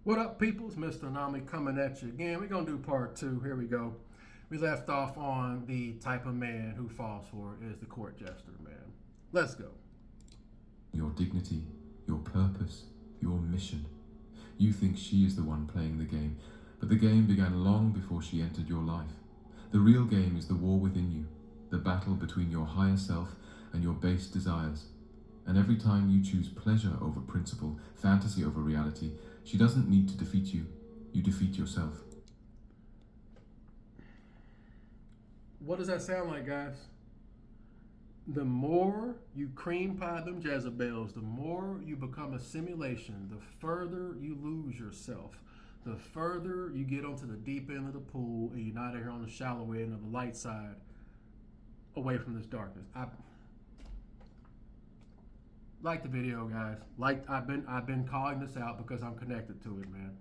What up, peoples? Mr. Nami coming at you again. We're going to do part two. Here we go. We left off on the type of man who falls for is the court jester, man. Let's go. Your dignity, your purpose, your mission. You think she is the one playing the game, but the game began long before she entered your life. The real game is the war within you, the battle between your higher self and your base desires. And every time you choose pleasure over principle, fantasy over reality, she doesn't need to defeat you. You defeat yourself. What does that sound like, guys? The more you cream pie them Jezebels, the more you become a simulation, the further you lose yourself, the further you get onto the deep end of the pool and you're not here on the shallow end of the light side, away from this darkness. I like the video, guys. I've been calling this out because I'm connected to it, man.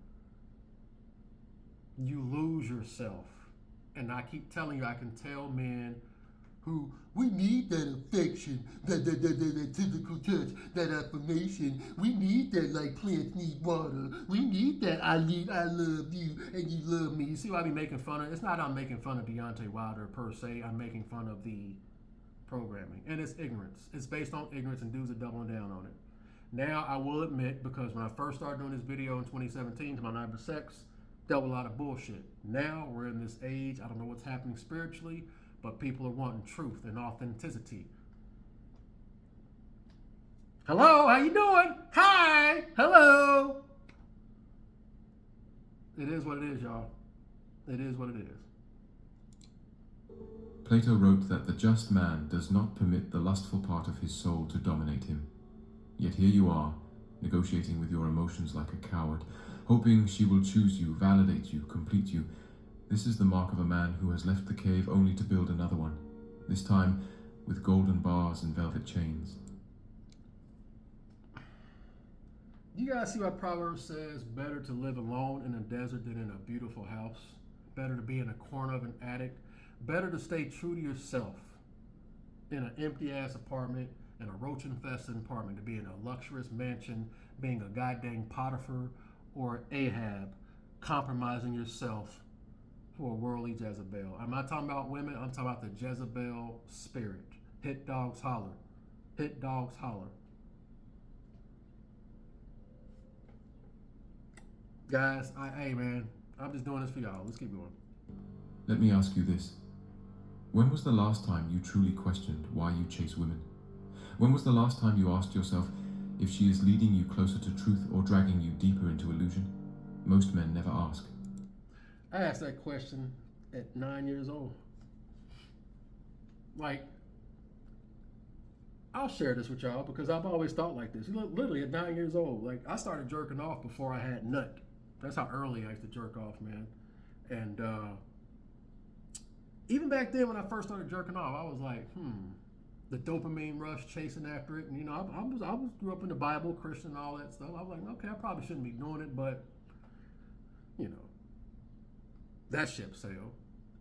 You lose yourself. And I keep telling you, I can tell men who, we need that affection, that physical touch, that affirmation. We need that like plants need water. We need that I love you and you love me. You see why I be making fun of? It's not I'm making fun of Deontay Wilder per se. I'm making fun of the programming. And it's ignorance. It's based on ignorance and dudes are doubling down on it. Now, I will admit, because when I first started doing this video in 2017 to my neighbor sex, dealt with a lot of bullshit. Now we're in this age, I don't know what's happening spiritually, but people are wanting truth and authenticity. Hello, how you doing? Hi, hello. It is what it is, y'all. It is what it is. Plato wrote that the just man does not permit the lustful part of his soul to dominate him. Yet here you are, negotiating with your emotions like a coward, hoping she will choose you, validate you, complete you. This is the mark of a man who has left the cave only to build another one, this time with golden bars and velvet chains. You guys see what Proverbs says? Better to live alone in a desert than in a beautiful house. Better to be in a corner of an attic. Better to stay true to yourself in an empty-ass apartment, in a roach-infested apartment, to be in a luxurious mansion, being a goddamn Potiphar or Ahab, compromising yourself for a worldly Jezebel. I'm not talking about women, I'm talking about the Jezebel spirit. Hit dogs holler. Hit dogs holler. Guys, hey man, I'm just doing this for y'all. Let's keep going. Let me ask you this. When was the last time you truly questioned why you chase women? When was the last time you asked yourself if she is leading you closer to truth or dragging you deeper into illusion? Most men never ask. I asked that question at 9 years old. Like, I'll share this with y'all because I've always thought like this. Literally at 9 years old, like I started jerking off before I had nut. That's how early I used to jerk off, man. And even back then when I first started jerking off, I was like, the dopamine rush, chasing after it. And, you know, I grew up in the Bible, Christian, and all that stuff. I was like, okay, I probably shouldn't be doing it, but, you know, that ship sailed.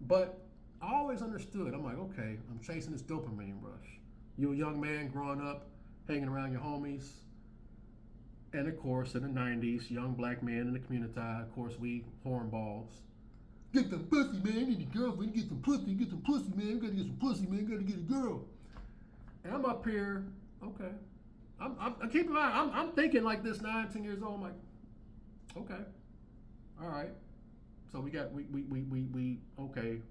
But I always understood. I'm like, okay, I'm chasing this dopamine rush. You a young man growing up, hanging around your homies. And, of course, in the 90s, young black men in the community, of course, we hornballs. Get some pussy, man. Need a girlfriend. Get some pussy, man. Gotta get some pussy, man. Gotta get a girl. And I'm up here, okay. I'm keep in mind, I'm thinking like this 9, 10 years old. I'm like, okay, all right. So we okay.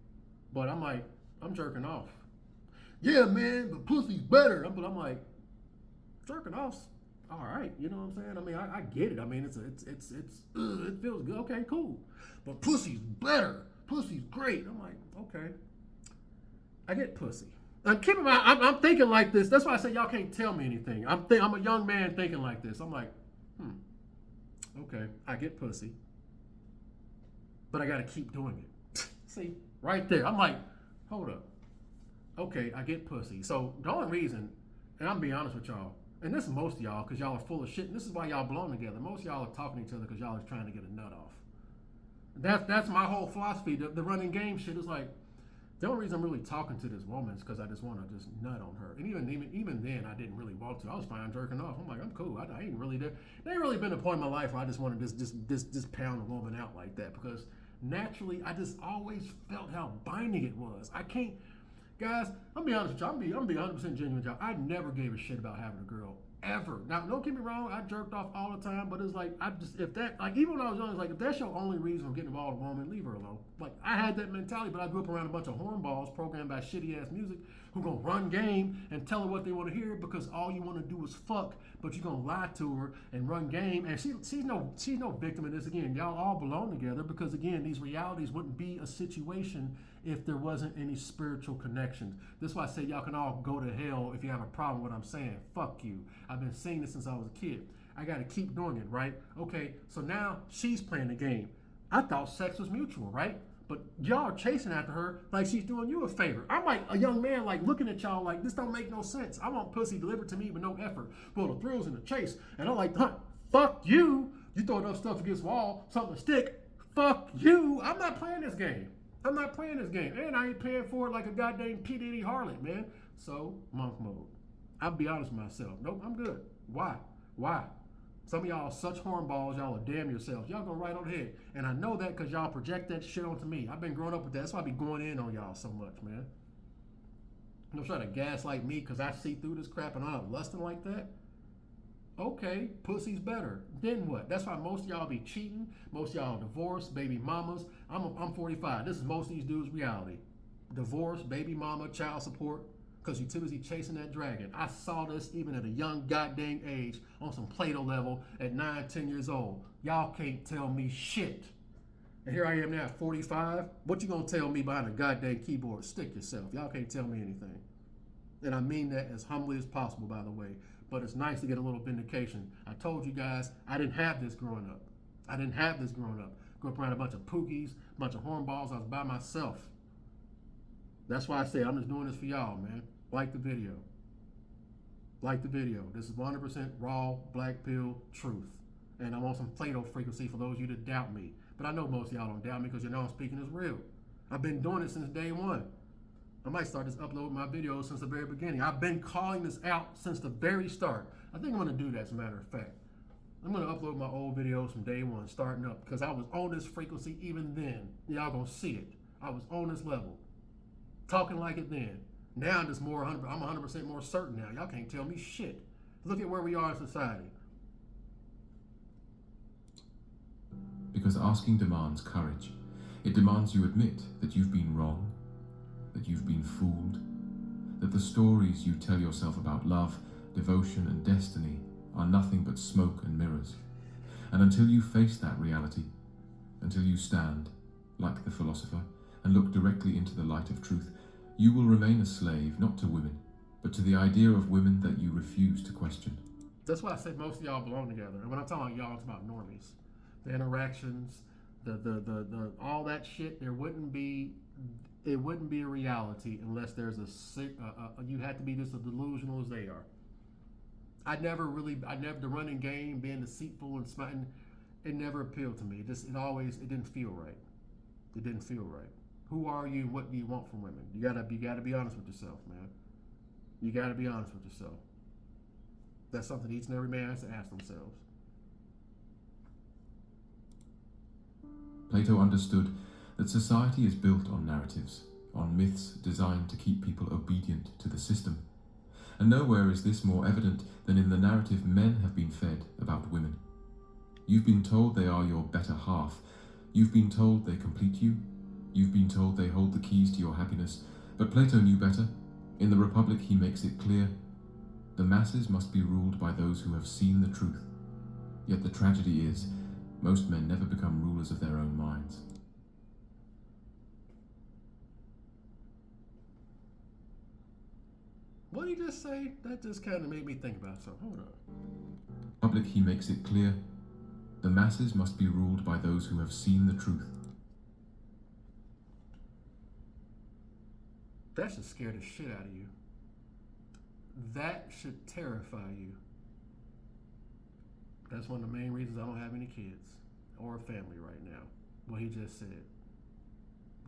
But I'm like, I'm jerking off. Yeah, man, but pussy's better. But I'm like, jerking off's all right. You know what I'm saying? I mean, I get it. I mean, it feels good. Okay, cool. But pussy's better. Pussy's great. I'm like, okay. I get pussy. Keep in mind, I'm thinking like this. That's why I say y'all can't tell me anything. I'm a young man thinking like this. I'm like, okay, I get pussy, but I got to keep doing it. See, right there. I'm like, hold up. Okay, I get pussy. So the only reason, and I'm being honest with y'all, and this is most of y'all because y'all are full of shit, and this is why y'all belong together. Most of y'all are talking to each other because y'all are trying to get a nut off. That's my whole philosophy. The running game shit is like, The only reason I'm really talking to this woman is because I just want to just nut on her. And even then, I didn't really want to. I was fine jerking off. I'm like, I'm cool. I ain't really there. There ain't really been a point in my life where I just want to just pound a woman out like that, because naturally, I just always felt how binding it was. I can't, guys. I'm be honest with y'all. I'm be 100% genuine with y'all. I never gave a shit about having a girl ever. Now, don't get me wrong. I jerked off all the time, but it's like I just if that like even when I was young, it's like if that's your only reason for getting involved with a woman, leave her alone. Like I had that mentality, but I grew up around a bunch of hornballs programmed by shitty ass music who gonna run game and tell her what they want to hear because all you want to do is fuck, but you gonna lie to her and run game. And she's no victim in this. Again, y'all all belong together because again, these realities wouldn't be a situation if there wasn't any spiritual connections. That's why I say y'all can all go to hell if you have a problem with what I'm saying. Fuck you. I've been saying this since I was a kid. I got to keep doing it, right? Okay, so now she's playing the game. I thought sex was mutual, right? But y'all are chasing after her like she's doing you a favor. I'm like a young man, like looking at y'all like this don't make no sense. I want pussy delivered to me with no effort. Well, the thrills in the chase, and I'm like, huh, fuck you. You throw enough stuff against the wall, something to stick. Fuck you. I'm not playing this game. I'm not playing this game, and I ain't paying for it like a goddamn pt2 harlot, man. So monk mode. I'll be honest with myself. Nope, I'm good. Why? Why? Some of y'all are such hornballs, y'all are damn yourselves. Y'all go right on ahead. And I know that because y'all project that shit onto me. I've been growing up with that. That's why I be going in on y'all so much, man. Don't try to gaslight me because I see through this crap and I'm lusting like that. Okay, pussy's better. Then what? That's why most of y'all be cheating. Most of y'all divorced, baby mamas. I'm 45. This is most of these dudes' reality. Divorce, baby mama, child support. Because you too busy chasing that dragon. I saw this even at a young goddamn age on some Plato level at 9, 10 years old. Y'all can't tell me shit. And here I am now at 45. What you gonna tell me behind a goddamn keyboard? Stick yourself. Y'all can't tell me anything. And I mean that as humbly as possible, by the way. But it's nice to get a little vindication. I told you guys, I didn't have this growing up. I didn't have this growing up. Grew up around a bunch of pookies, a bunch of hornballs. I was by myself. That's why I say I'm just doing this for y'all, man. Like the video. Like the video. This is 100% raw, black pill truth. And I'm on some Plato frequency for those of you that doubt me. But I know most of y'all don't doubt me because you know I'm speaking is real. I've been doing it since day one. I might start just uploading my videos since the very beginning. I've been calling this out since the very start. I think I'm going to do that as a matter of fact. I'm going to upload my old videos from day one, starting up, because I was on this frequency even then. Y'all going to see it. I was on this level. Talking like it then. Now I'm just I'm 100% more certain now. Y'all can't tell me shit. Look at where we are in society. Because asking demands courage. It demands you admit that you've been wrong, that you've been fooled, that the stories you tell yourself about love, devotion, and destiny are nothing but smoke and mirrors. And until you face that reality, until you stand, like the philosopher, and look directly into the light of truth, you will remain a slave, not to women, but to the idea of women that you refuse to question. That's why I said most of y'all belong together. And when I'm talking about y'all, it's about normies. The interactions, the all that shit, it wouldn't be a reality unless there's you had to be just as delusional as they are. The running game, being deceitful and smiting, it never appealed to me. It didn't feel right. It didn't feel right. Who are you? What do you want from women? You gotta be honest with yourself, man. You gotta be honest with yourself. That's something each and every man has to ask themselves. Plato understood that society is built on narratives, on myths designed to keep people obedient to the system. And nowhere is this more evident than in the narrative men have been fed about women. You've been told they are your better half. You've been told they complete you. You've been told they hold the keys to your happiness. But Plato knew better. In the Republic he makes it clear, the masses must be ruled by those who have seen the truth. Yet the tragedy is, most men never become rulers of their own minds. What did he just say? That just kind of made me think about something. Hold on. Public, he makes it clear, the masses must be ruled by those who have seen the truth. That should scare the shit out of you. That should terrify you. That's one of the main reasons I don't have any kids or a family right now. What he just said.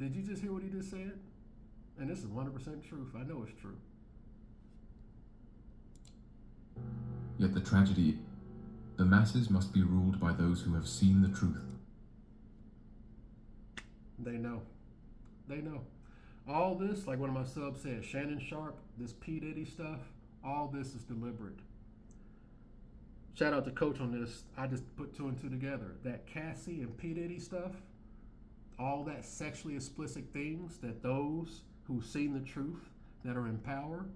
Did you just hear what he just said? And this is 100% truth. I know it's true. Yet the tragedy, the masses must be ruled by those who have seen the truth. They know. They know. All this, like one of my subs said, Shannon Sharp, this pt2 stuff, all this is deliberate. Shout out to Coach on this. I just put two and two together. That Cassie and pt2 stuff, all that sexually explicit things that those who've seen the truth, that are in power,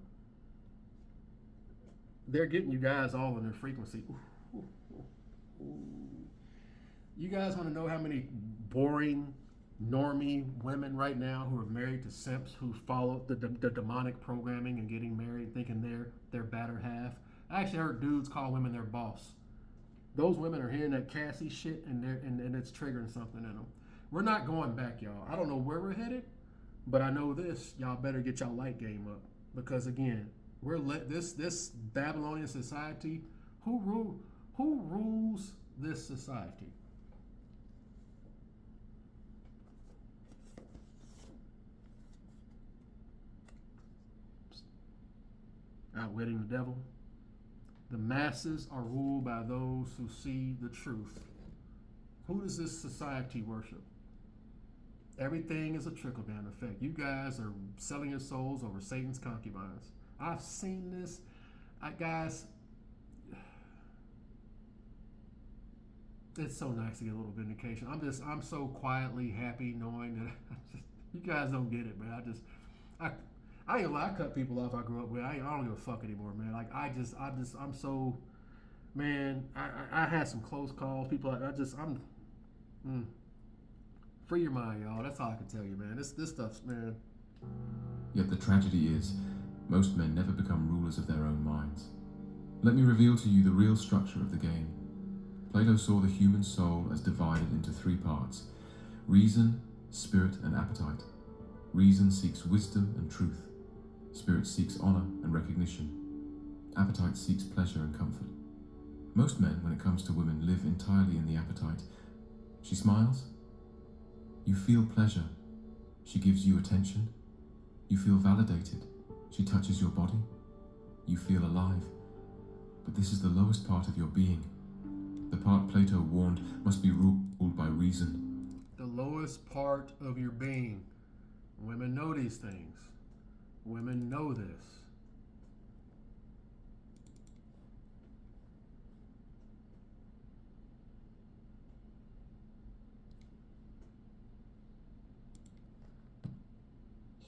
they're getting you guys all in their frequency. You guys want to know how many boring, normie women right now who are married to simps who follow the demonic programming and getting married thinking they're their better half? I actually heard dudes call women their boss. Those women are hearing that Cassie shit and it's triggering something in them. We're not going back, y'all. I don't know where we're headed, but I know this. Y'all better get y'all light game up, because again, we're this Babylonian society. Who rules this society? Outwitting the devil. The masses are ruled by those who see the truth. Who does this society worship? Everything is a trickle-down effect. You guys are selling your souls over Satan's concubines. I've seen this. Guys, it's so nice to get a little vindication. I'm so quietly happy knowing that you guys don't get it, man. I ain't gonna lie, I cut people off I grew up with. I don't give a fuck anymore, man. Like I'm so, man. I had some close calls. People, free your mind, y'all. That's all I can tell you, man. This stuff's, man. Yet the tragedy is, most men never become rulers of their own minds. Let me reveal to you the real structure of the game. Plato saw the human soul as divided into three parts: reason, spirit, and appetite. Reason seeks wisdom and truth. Spirit seeks honor and recognition. Appetite seeks pleasure and comfort. Most men, when it comes to women, live entirely in the appetite. She smiles. You feel pleasure. She gives you attention. You feel validated. She touches your body. You feel alive. But this is the lowest part of your being. The part Plato warned must be ruled by reason. The lowest part of your being. Women know these things. Women know this.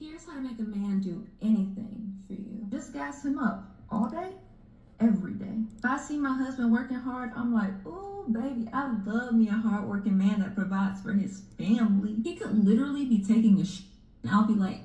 Here's how to make a man do anything for you. Just gas him up all day, every day. If I see my husband working hard, I'm like, oh, baby, I love me a hardworking man that provides for his family. He could literally be taking a shit, and I'll be like,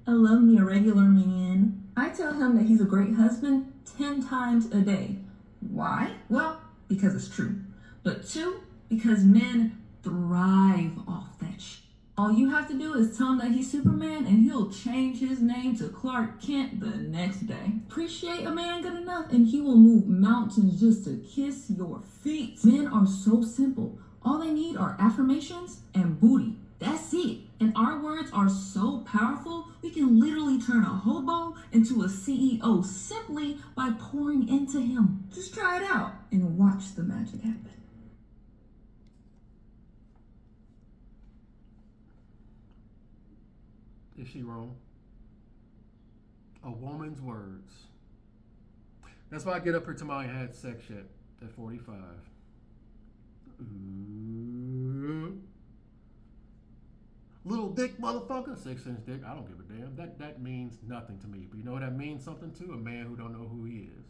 I love me a regular man. I tell him that he's a great husband 10 times a day. Why? Well, because it's true. But 2, because men thrive off that shit. All you have to do is tell him that he's Superman and he'll change his name to Clark Kent the next day. Appreciate a man good enough and he will move mountains just to kiss your feet. Men are so simple. All they need are affirmations and booty. That's it. And our words are so powerful, we can literally turn a hobo into a CEO simply by pouring into him. Just try it out and watch the magic happen. Is she wrong? A woman's words. That's why I get up here to my had sex shit at 45. Ooh. Little dick motherfucker, 6-inch dick. I don't give a damn. That means nothing to me. But you know what that means something to? A man who don't know who he is.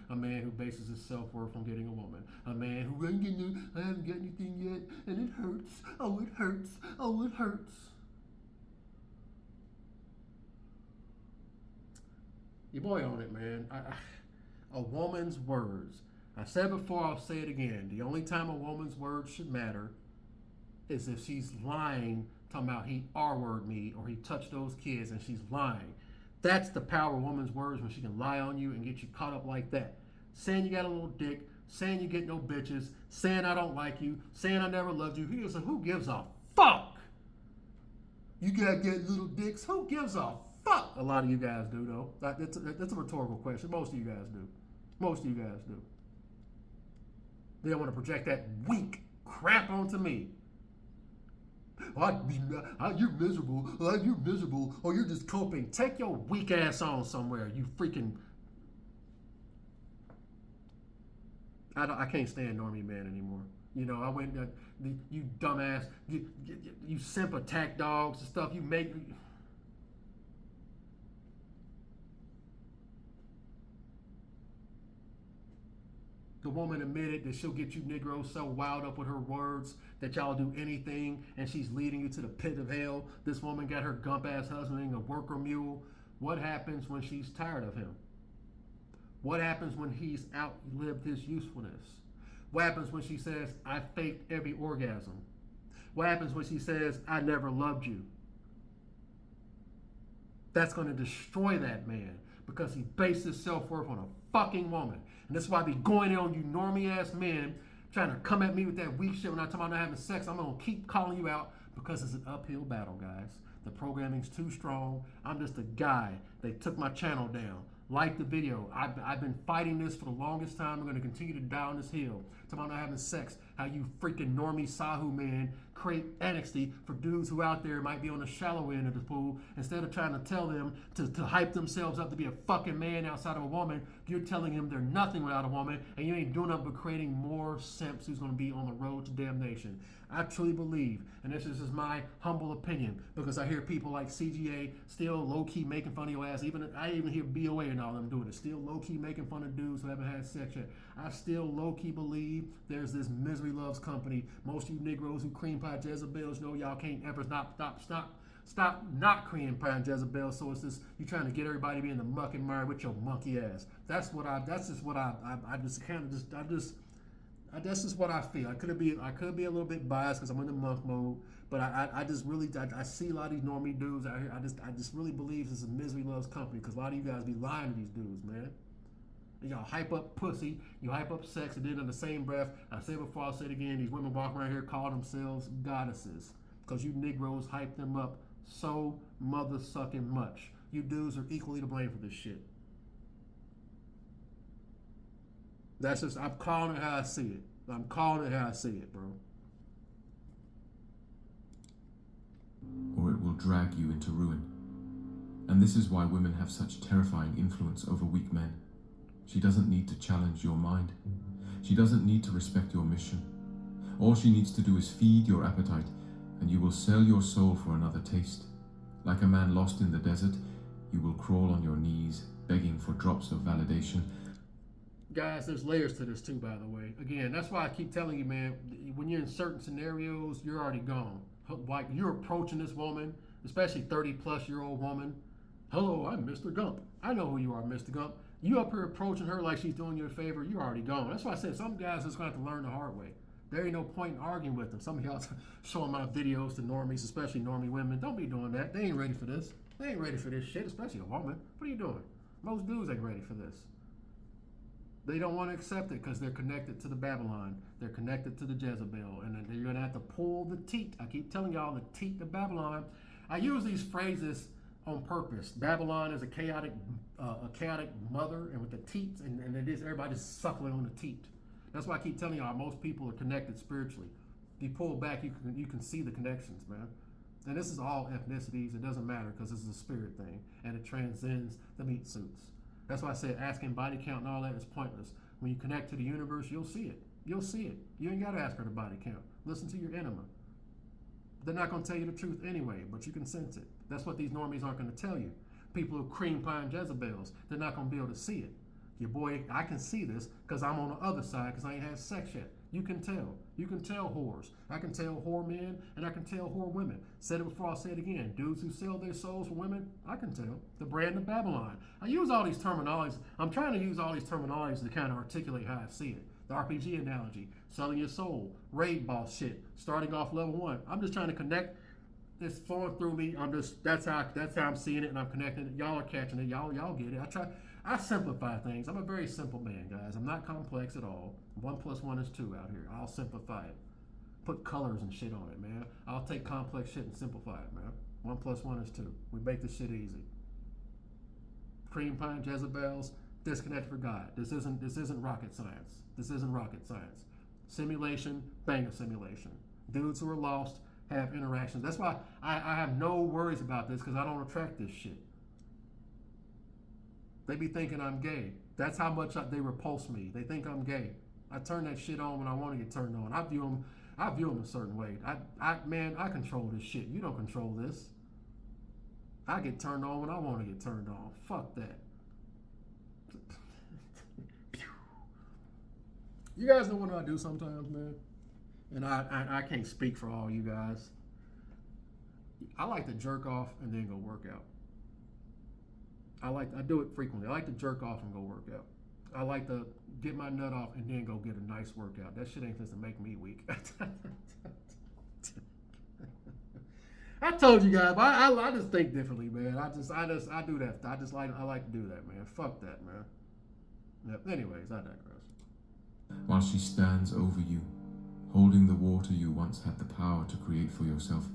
A man who bases his self-worth on getting a woman. A man who I haven't got anything yet, and it hurts. Oh, it hurts. Oh, it hurts. Your boy on it, man. A woman's words. I said before, I'll say it again. The only time a woman's words should matter is if she's lying, talking about he R-word me or he touched those kids and she's lying. That's the power of a woman's words, when she can lie on you and get you caught up like that. Saying you got a little dick, saying you get no bitches, saying I don't like you, saying I never loved you. Who gives a fuck? You gotta get little dicks. Who gives a fuck? A lot of you guys do, though. That's a rhetorical question. Most of you guys do. Most of you guys do. They don't want to project that weak crap onto me. You're miserable. You're miserable. Or you're just coping. Take your weak ass on somewhere. You freaking. I can't stand normie man anymore. You know, I went. You dumbass. You simp attack dogs and stuff. You make. The woman admitted that she'll get you Negroes so wild up with her words that y'all do anything, and she's leading you to the pit of hell. This woman got her gump ass husband being a worker mule. What happens when she's tired of him? What happens when he's outlived his usefulness? What happens when she says, I faked every orgasm? What happens when she says, I never loved you? That's going to destroy that man because he based his self-worth on a fucking woman. And that's why I be going in on you normie ass men trying to come at me with that weak shit when I talk about not having sex. I'm going to keep calling you out because it's an uphill battle, guys. The programming's too strong. I'm just a guy. They took my channel down. Like the video. I've been fighting this for the longest time. I'm going to continue to die on this hill. Talking about not having sex. How you freaking normie Sahu man create annexity for dudes who out there might be on the shallow end of the pool. Instead of trying to tell them to hype themselves up to be a fucking man outside of a woman, you're telling them they're nothing without a woman, and you ain't doing nothing but creating more simps who's going to be on the road to damnation. I truly believe, and this is just my humble opinion, because I hear people like CGA still low-key making fun of your ass. I even hear BOA and all them doing it. Still low-key making fun of dudes who haven't had sex yet. I still low-key believe there's this misery loves company. Most of you Negroes who cream pie Jezebels know y'all can't ever stop not cream pie Jezebels. So it's just you trying to get everybody to be in the muck and mire with your monkey ass. That's just what I feel. I could be a little bit biased because I'm in the monk mode, but I just really see a lot of these normie dudes out here. I just really believe this is misery loves company because a lot of you guys be lying to these dudes, man. Y'all hype up pussy, you hype up sex, and then in the same breath, I said before, I'll say it again, these women walking around here call themselves goddesses because you Negroes hype them up so mother-sucking much. You dudes are equally to blame for this shit. That's just, I'm calling it how I see it. I'm calling it how I see it, bro. Or it will drag you into ruin. And this is why women have such terrifying influence over weak men. She doesn't need to challenge your mind. She doesn't need to respect your mission. All she needs to do is feed your appetite, and you will sell your soul for another taste. Like a man lost in the desert, you will crawl on your knees, begging for drops of validation. Guys, there's layers to this too, by the way. Again, that's why I keep telling you, man, when you're in certain scenarios, you're already gone. Like, you're approaching this woman, especially 30-plus-year-old woman. Hello, I'm Mr. Gump. I know who you are, Mr. Gump. You up here approaching her like she's doing you a favor, you're already gone. That's why I said some guys just going to have to learn the hard way. There ain't no point in arguing with them. Some of y'all showing my videos to normies, especially normie women. Don't be doing that. They ain't ready for this. They ain't ready for this shit, especially a woman. What are you doing? Most dudes ain't ready for this. They don't want to accept it because they're connected to the Babylon. They're connected to the Jezebel. And you're going to have to pull the teat. I keep telling y'all the teat, the Babylon. I use these phrases on purpose. Babylon is a chaotic mother, and with the teats, and it is everybody's suckling on the teat. That's why I keep telling y'all most people are connected spiritually. If you pull back, you can see the connections, man. And this is all ethnicities. It doesn't matter because this is a spirit thing, and it transcends the meat suits. That's why I said asking body count and all that is pointless. When you connect to the universe, you'll see it. You'll see it. You ain't got to ask her to body count. Listen to your enema. They're not going to tell you the truth anyway, but you can sense it. That's what these normies aren't going to tell you. People who cream pie and Jezebels, they're not going to be able to see it. Your boy, I can see this because I'm on the other side because I ain't had sex yet. You can tell. You can tell whores. I can tell whore men and I can tell whore women. Said it before, I'll say it again. Dudes who sell their souls for women, I can tell. The brand of Babylon. I use all these terminologies. I'm trying to use all these terminologies to kind of articulate how I see it. The RPG analogy, selling your soul, raid boss shit, starting off level 1. I'm just trying to connect. It's flowing through me. That's how I'm seeing it, and I'm connecting it. Y'all are catching it. Y'all get it. I simplify things. I'm a very simple man, guys. I'm not complex at all. 1 + 1 is 2 out here. I'll simplify it. Put colors and shit on it, man. I'll take complex shit and simplify it, man. 1 + 1 is 2. We make this shit easy. Cream pie Jezebels, disconnected for God. This isn't rocket science. This isn't rocket science. Simulation, bang a simulation. Dudes who are lost have interactions. That's why I have no worries about this, because I don't attract this shit. They be thinking I'm gay. That's how much they repulse me. They think I'm gay. I turn that shit on when I want to get turned on. I view them a certain way. I control this shit. You don't control this. I get turned on when I want to get turned on. Fuck that. You guys know what I do sometimes, man? And I can't speak for all you guys. I like to jerk off and then go work out. I do it frequently. I like to jerk off and go work out. I like to get my nut off and then go get a nice workout. That shit ain't supposed to make me weak. I told you guys, but I just think differently, man. I do that. I like to do that, man. Fuck that, man. Yep. Anyways, I digress. While she stands over you, holding the water you once had the power to create for yourself,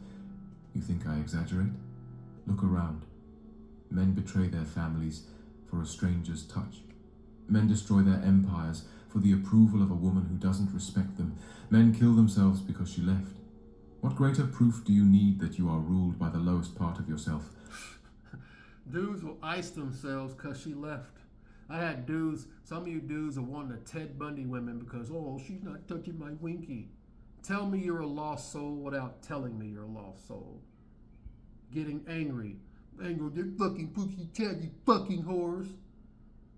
you think I exaggerate? Look around. Men betray their families for a stranger's touch. Men destroy their empires for the approval of a woman who doesn't respect them. Men kill themselves because she left. What greater proof do you need that you are ruled by the lowest part of yourself? Dudes will ice themselves because she left. I had dudes, some of you dudes are wanting to Ted Bundy women because, oh, she's not touching my winky. Tell me you're a lost soul without telling me you're a lost soul. Getting angry. They're fucking Pookie Ted, you fucking whores.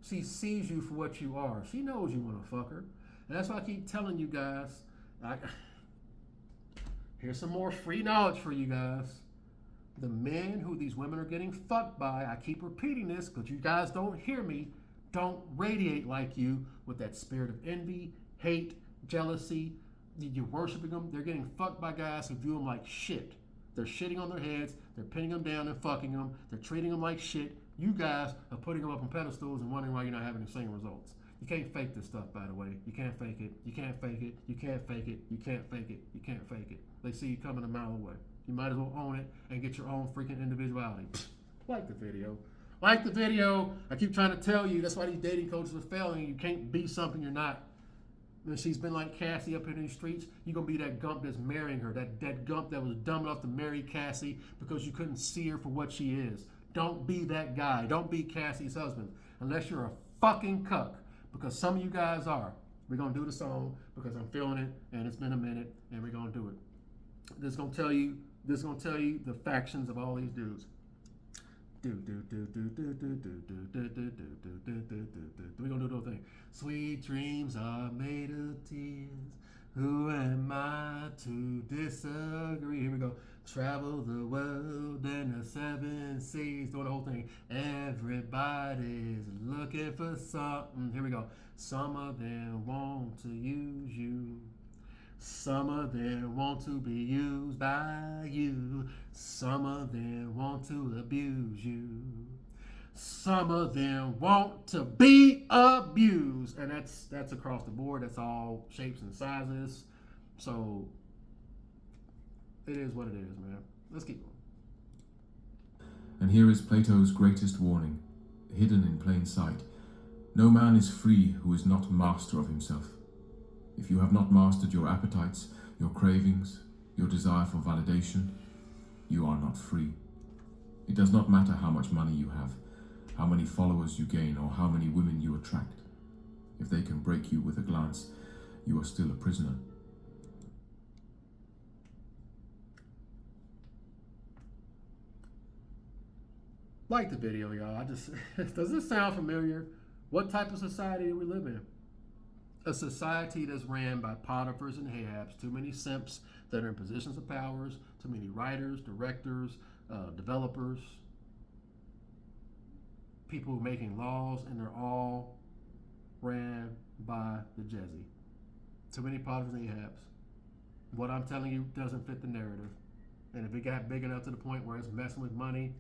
She sees you for what you are. She knows you want to fuck her. And that's why I keep telling you guys. Here's some more free knowledge for you guys. The men who these women are getting fucked by, I keep repeating this because you guys don't hear me, don't radiate like you with that spirit of envy, hate, jealousy. You're worshiping them. They're getting fucked by guys who view them like shit. They're shitting on their heads. They're pinning them down and fucking them. They're treating them like shit. You guys are putting them up on pedestals and wondering why you're not having the same results. You can't fake this stuff, by the way. You can't fake it. You can't fake it. You can't fake it. You can't fake it. You can't fake it. They see you coming a mile away. You might as well own it and get your own freaking individuality. Like the video. Like the video. I keep trying to tell you, that's why these dating coaches are failing. You can't be something you're not. When she's been like Cassie up here in these streets, you're going to be that gump that's marrying her. That gump that was dumb enough to marry Cassie because you couldn't see her for what she is. Don't be that guy. Don't be Cassie's husband. Unless you're a fucking cuck. Because some of you guys are. We're going to do the song because I'm feeling it and it's been a minute and we're going to do it. This is going to tell you the factions of all these dudes. We're going to do the whole thing. Sweet dreams are made of tears. Who am I to disagree? Here we go. Travel the world and the 7 seas. Doing the whole thing. Everybody's looking for something. Here we go. Some of them want to use you. Some of them want to be used by you. Some of them want to abuse you. Some of them want to be abused. And that's across the board. That's all shapes and sizes. So it is what it is, man. Let's keep going. And here is Plato's greatest warning, hidden in plain sight. No man is free who is not master of himself. If you have not mastered your appetites, your cravings, your desire for validation, you are not free. It does not matter how much money you have, how many followers you gain, or how many women you attract. If they can break you with a glance, you are still a prisoner. Like the video, y'all. Does this sound familiar? What type of society do we live in? A society that's ran by Potiphar's and Ahabs, too many simps that are in positions of powers, too many writers, directors, developers, people making laws, and they're all ran by the Jezzy. Too many Potiphar's and Ahabs. What I'm telling you doesn't fit the narrative. And if it got big enough to the point where it's messing with money,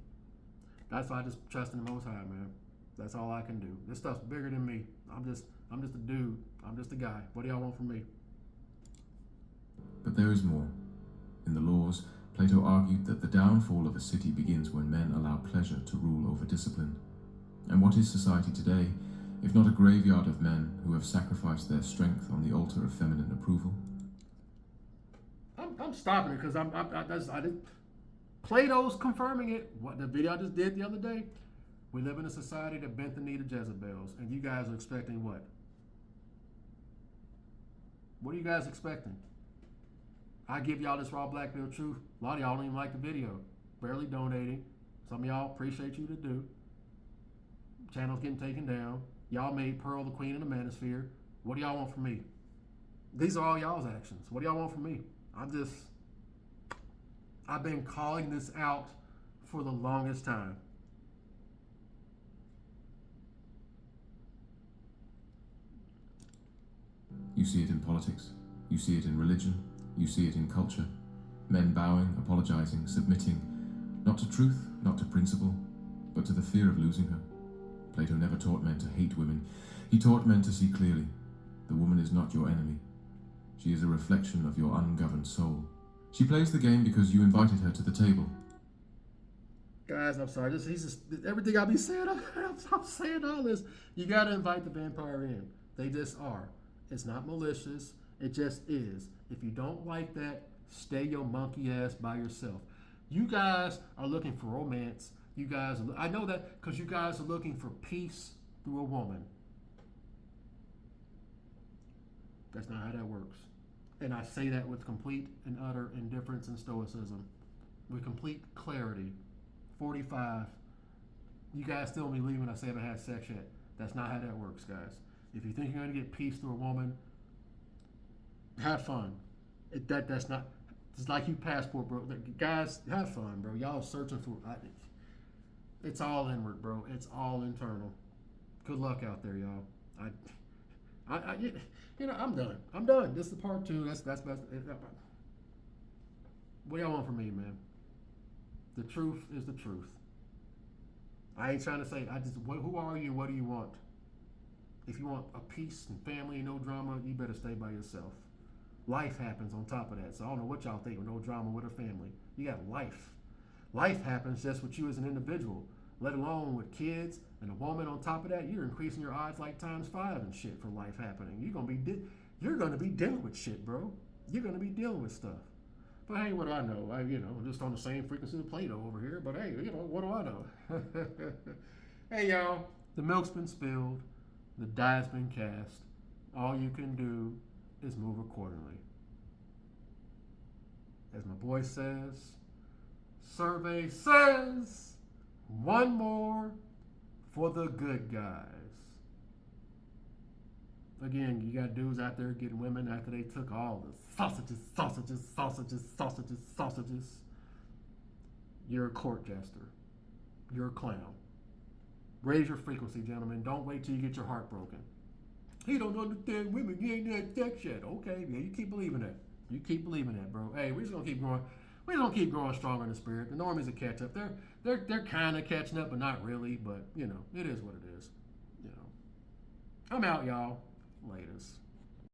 that's why I just trust in the Most High, man. That's all I can do. This stuff's bigger than me. I'm just a dude. I'm just a guy. What do y'all want from me? But there is more. In the laws, Plato argued that the downfall of a city begins when men allow pleasure to rule over discipline. And what is society today, if not a graveyard of men who have sacrificed their strength on the altar of feminine approval? I'm stopping it because Plato's confirming it. What the video I just did the other day. We live in a society that bent the knee to Jezebels, and you guys are expecting what? What are you guys expecting? I give y'all this raw black pill truth. A lot of y'all don't even like the video. Barely donating. Some of y'all appreciate you to do. Channel's getting taken down. Y'all made Pearl the queen of the manosphere. What do y'all want from me? These are all y'all's actions. What do y'all want from me? I've been calling this out for the longest time. You see it in politics. You see it in religion. You see it in culture. Men bowing, apologizing, submitting, not to truth, not to principle, but to the fear of losing her. Plato never taught men to hate women. He taught men to see clearly. The woman is not your enemy. She is a reflection of your ungoverned soul. She plays the game because you invited her to the table. Guys, I'm sorry. Everything I be saying, I'm saying all this. You got to invite the vampire in. They just are. It's not malicious. It just is. If you don't like that, stay your monkey ass by yourself. You guys are looking for romance. I know that because you guys are looking for peace through a woman. That's not how that works. And I say that with complete and utter indifference and stoicism. With complete clarity. 45. You guys still be leaving when I say I haven't had sex yet. That's not how that works, guys. If you think you're going to get peace through a woman, have fun. That's not. It's like you passport, bro. Guys, have fun, bro. Y'all searching for. It's all inward, bro. It's all internal. Good luck out there, y'all. I'm done. I'm done. This is part 2. That's. What y'all want from me, man? The truth is the truth. I ain't trying to say. Who are you? What do you want? If you want a peace and family and no drama, you better stay by yourself. Life happens on top of that. So I don't know what y'all think with no drama with a family. You got life. Life happens just with you as an individual, let alone with kids and a woman on top of that. You're increasing your odds like times 5 and shit for life happening. You're gonna be dealing with shit, bro. You're gonna be dealing with stuff. But hey, what do I know? I'm just on the same frequency of Plato over here. But hey, what do I know? Hey, y'all, the milk's been spilled. The die's been cast. All you can do is move accordingly. As my boy says, survey says, one more for the good guys. Again, you got dudes out there getting women after they took all the sausages. You're a court jester. You're a clown. Raise your frequency, gentlemen. Don't wait till you get your heart broken. He don't understand women. He ain't had sex yet. Okay, yeah, you keep believing that. You keep believing that, bro. Hey, we're just gonna keep growing. We're gonna keep growing stronger in the spirit. The normies will catch up. They're kind of catching up, but not really. But it is what it is. I'm out, y'all. Latest.